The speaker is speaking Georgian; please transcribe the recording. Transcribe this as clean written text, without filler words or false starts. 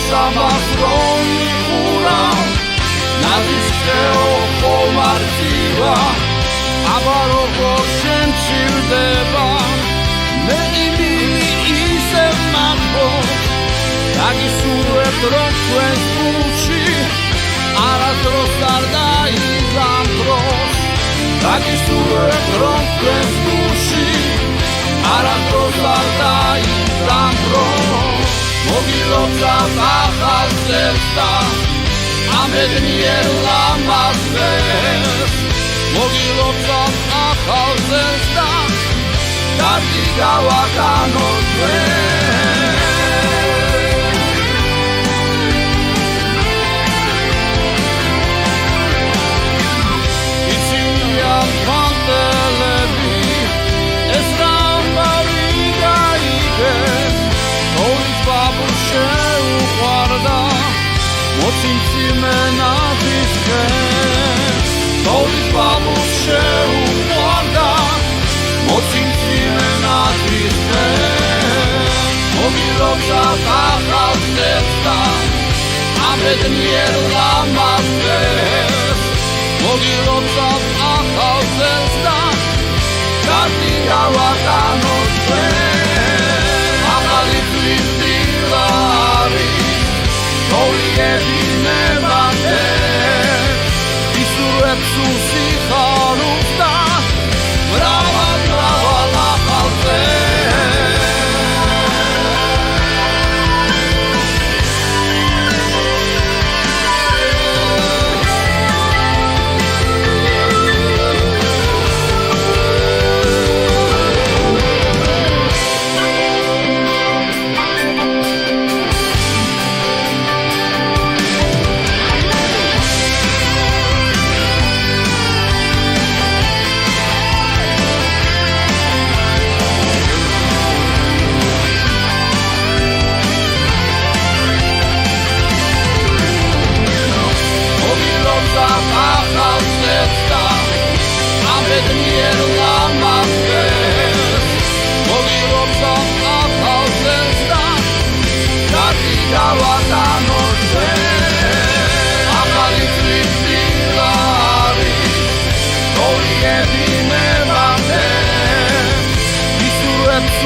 სამასრონი ხურა ნაზის ხეო ხომარწივა აბა როგორ შენ ჩივდება მე იმილი ისევ მახბობ დაგისურვებთ რომ თქვენს გულში არასდროს არ დაიზამთროს დაგისურვებთ რომ თქვენს გულში არასდროს არ დაიზამთროს მოგილოცავთ ახალ წელს და ამედნიერ ლამაზ დღეს მოგილოცავთ ახალ წელს და კარგი გავაგანოთ დღეს იციან ფანტელები ეს რამბავი გაიგეს თოვლის ბაბუს შეუყვარდა მოციმციმე ნაძვის ხეს თოვლის ბაბუს შეუყვარდა მოციმციმე ნაძვის ხეს მოგილოცავთ ახალ წელს და ამედნიერ ლამაზ დღეს მოგილოცავთ ახალ წელს და კარგი გავაგანოთ დღეს ახალი წლის დილა არის თოვლიები მევანდეთ ისურვებს უსიხარულს და მრავალ ახალ წელს ამედნიერ ლამაზ დღეს მოგილოცავთ ახალ წელს და კარგი გავაგანოთ დღეს ახალი წლის დილა არის თოვლიები მევანდეთ ისურვებს